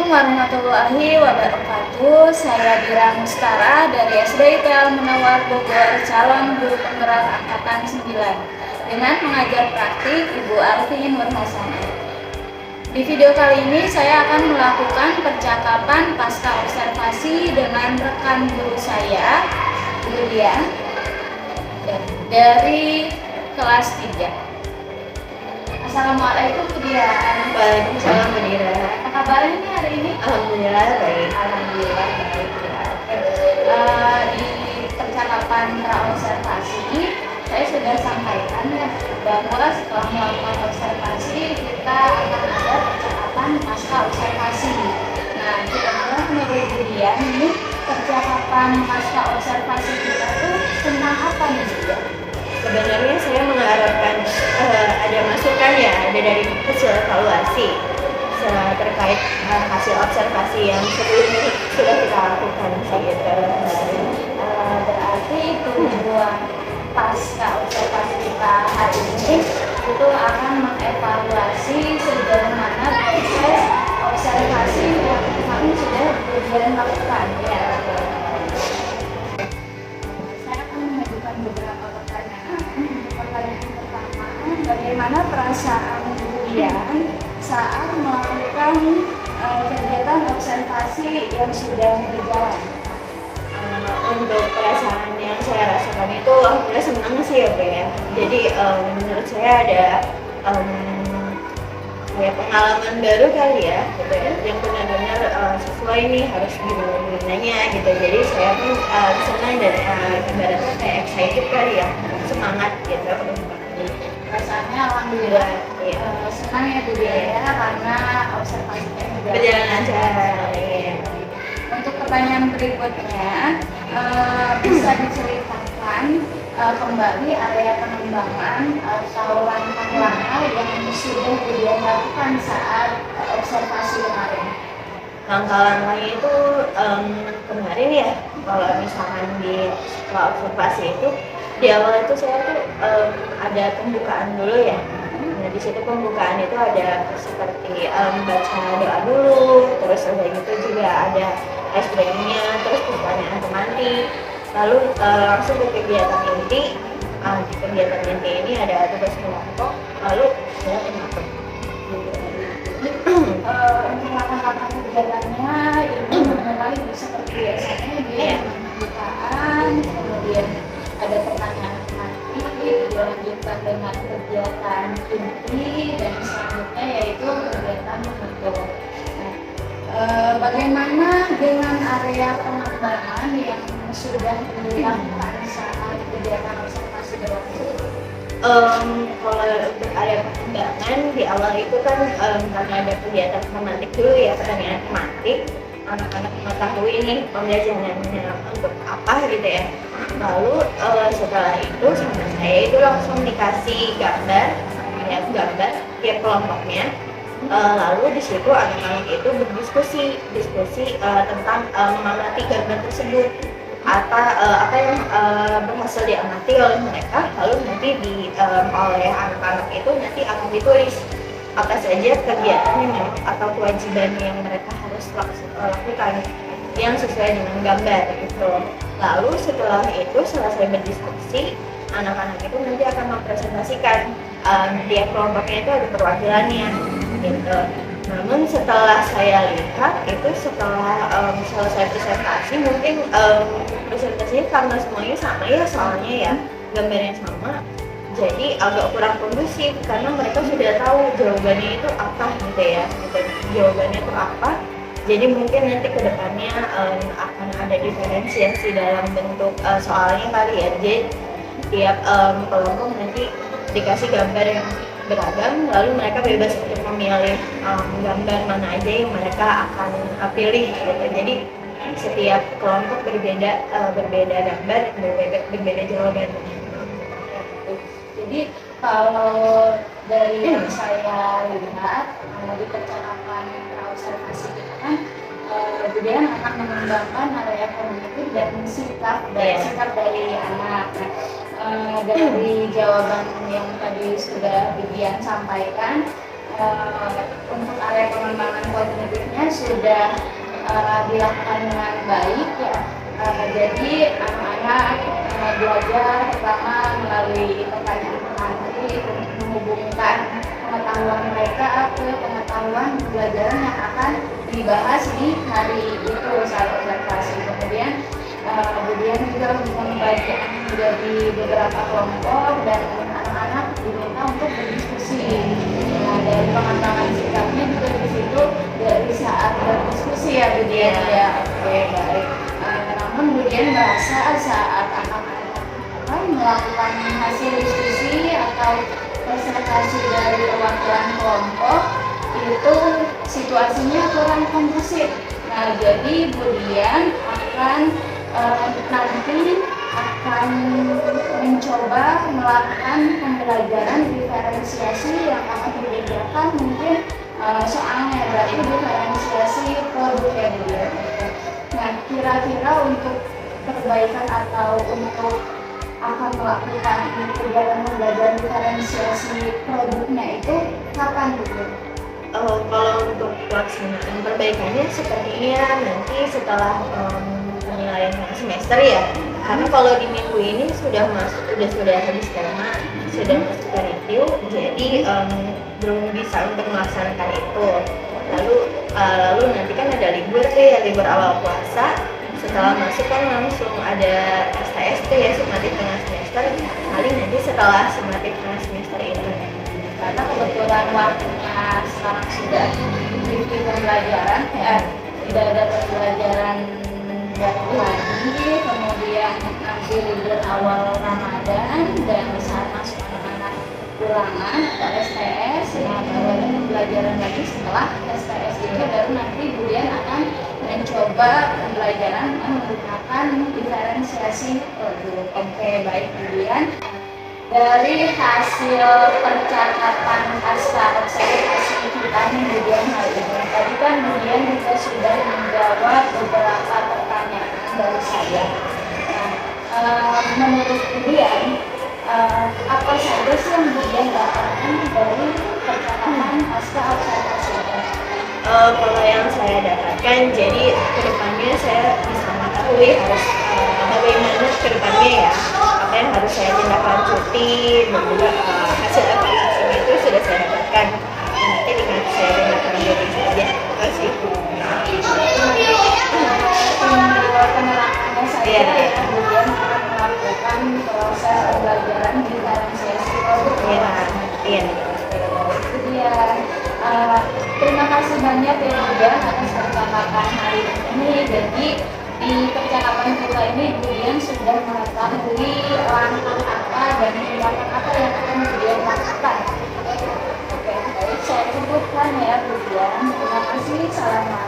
Assalamualaikum warahmatullahi wabarakatuh. Saya Dira Mustara dari SD IPL Munawar Bogor, calon guru penggerak angkatan 9 dengan pengajar praktik Ibu Arti Nur Hasanah. Di video kali ini saya akan melakukan percakapan pasca observasi dengan rekan guru saya, Bu Dian, dari kelas 3. Assalamualaikum Bu Dian. Waalaikumsalam Bu Dira. Apa kabarnya nih hari ini? Alhamdulillah baik. Alhamdulillah baik ya. Di percakapan praobservasi saya sudah sampaikan ya bahwa setelah melakukan observasi kita akan ada percakapan pasca observasi. Nah, kira-kira menurut Bu Dian ini percakapan pasca observasi kita tuh tentang apa nih Bu Dian? Sebenarnya saya mengharapkan ada masukan ya, ada dari hasil evaluasi terkait hasil observasi yang sebelumnya sudah kita lakukan gitu. Berarti tujuan pasca observasi kita hari ini itu akan mengevaluasi sejauh mana proses observasi yang kemarin sudah Budian lakukan ya. Saya akan mengajukan beberapa pertanyaan. Pertanyaan pertama, bagaimana perasaan Budian saat melakukan kegiatan observasi yang sudah berjalan? Untuk perasaan yang saya rasakan itu alhamdulillah senang sih ya Bu ya. Jadi menurut saya ada kayak pengalaman baru kali ya gitu ya, yang benar-benar sesuai nih harus gimana gitu. Jadi saya pun senang dan ibaratnya kayak excited kali ya, semangat gitu. Rasanya alhamdulillah senang ya Bu Dian ya, karena observasinya berjalan lancar. Untuk pertanyaan berikutnya, bisa diceritakan kembali area pengembangan atau langkah-langkah yang sudah Bu Dian lakukan saat observasi kemarin? Langkah-langkahnya itu kemarin ya, kalau misalkan di setelah observasi itu di awal itu saya tuh ada pembukaan dulu ya. Nah di situ pembukaan itu ada seperti baca doa dulu, terus udah gitu juga ada SBM-nya, terus pertanyaan temanti, lalu langsung ke kegiatan inti. Di kegiatan inti ini ada tugas kelompok, lalu saya penutup. Untuk langkah-langkah kegiatannya ini mulai seperti biasanya dia pembukaan, kemudian ada pertanyaan nanti, dilanjutkan dengan kegiatan inti, dan selanjutnya yaitu kegiatan menutup. Bagaimana dengan area pengembangan yang sudah dilakukan saat kegiatan observasi berlangsung? Kalau untuk area pengembangan di awal itu kan karena ada kegiatan tematik dulu ya, pertanyaan tematik, anak-anak mengetahui ini pembelajarannya untuk apa gitu ya. Lalu setelah itu sama saya itu langsung dikasih gambar tiap kelompoknya. Lalu di situ anak-anak itu berdiskusi tentang mengamati gambar tersebut, apa yang berhasil diamati oleh mereka, lalu nanti oleh anak-anak itu nanti akan ditulis apa saja kegiatan yang atau kewajiban yang mereka harus lakukan yang sesuai dengan gambar gitu. Lalu setelah itu selesai berdiskusi, anak-anak itu nanti akan mempresentasikan tiap kelompoknya itu ada perwakilannya gitu. Namun setelah saya lihat itu setelah selesai presentasi, mungkin presentasinya karena semuanya sama ya, soalnya ya gambarnya sama, jadi agak kurang kondusif karena mereka sudah tahu jawabannya itu apa gitu ya, gitu. Jawabannya itu apa. Jadi mungkin nanti kedepannya akan ada diferensiasi dalam bentuk soalnya kali ya. Jadi tiap kelompok nanti dikasih gambar yang beragam, lalu mereka bebas untuk memilih gambar mana aja yang mereka akan pilih gitu. Jadi setiap kelompok berbeda gambar, berbeda jawaban. Jadi kalau dari yang saya lihat di percakapan praobservasi kita kan Budian akan mengembangkan area kognitif dan sikap dari anak. Dari jawaban yang tadi sudah Budian sampaikan, untuk area pengembangan kognitifnya sudah dilakukan dengan baik ya. Jadi anak-anak belajar pertama melalui pertanyaan pemateri untuk menghubungkan pengetahuan mereka ke pengetahuan pembelajaran yang akan dibahas di hari itu saat observasi. Kemudian juga membagi menjadi beberapa kelompok dan anak-anak diminta untuk berdiskusi. Nah, dari pengembangan sikapnya juga di situ dari saat berdiskusi ya Budian ya. Oke, baik. Namun Budian merasa saat anak-anak melakukan hasil diskusi atau presentasi dari perwakilan kelompok itu situasinya kurang kondusif. Nah, jadi Budian nanti akan mencoba melakukan pembelajaran diferensiasi yang akan dibedakan mungkin soalnya berarti diferensiasi produk ya Budian. Nah, kira-kira untuk perbaikan atau untuk akan melakukan kegiatan pembelajaran diferensiasi produknya itu kapan Budian? Kalau untuk pelaksanaan perbaikannya sepertinya nanti setelah penilaian semester ya, karena kalau di minggu ini sudah habis tema, sudah masuk ke review, jadi belum bisa untuk melaksanakan itu. Lalu nanti kan ada libur tuh ya, libur awal puasa. Setelah masuk kan langsung ada STS tuh ya, sumatif tengah semester. Paling nanti setelah sumatif tengah semester itu. Karena kebetulan waktunya sekarang sudah review pembelajaran ya, tidak ada pembelajaran baru lagi, kemudian nanti libur awal Ramadan dan saat masuk anak-anak ulangan atau STS, nah baru ada pembelajaran lagi setelah STS itu baru nanti Budian akan mencoba pembelajaran menggunakan diferensiasi produk. Oke, baik Budian. Dari hasil percakapan pasca observasi kita nih Budian hari ini, tadi kan Budian juga sudah menjawab beberapa pertanyaan dari saya. Nah, menurut Budian, apa saja sih yang Budian dapatkan dari percakapan pasca observasi? Kalau yang saya dapatkan, jadi kedepannya saya bisa mengetahui harus bagaimana kedepannya ya, apa yang harus saya tindak lanjuti, dan juga hasil evaluasinya itu sudah saya dapatkan. Nanti dengan saya tindak lanjuti saja. Terima kasih. Tinggal penerapannya saja ya, Budian akan melakukan proses pembelajaran diferensiasi produk. Iya. Itu dia. Terima kasih banyak ya Budian atas percakapan hari ini. Jadi di percakapan kita ini Budian sudah mengetahui langkah apa dan tindakan apa yang akan Budian lakukan. Oke, baik, saya cukupkan ya Budian. Terima kasih. Salam.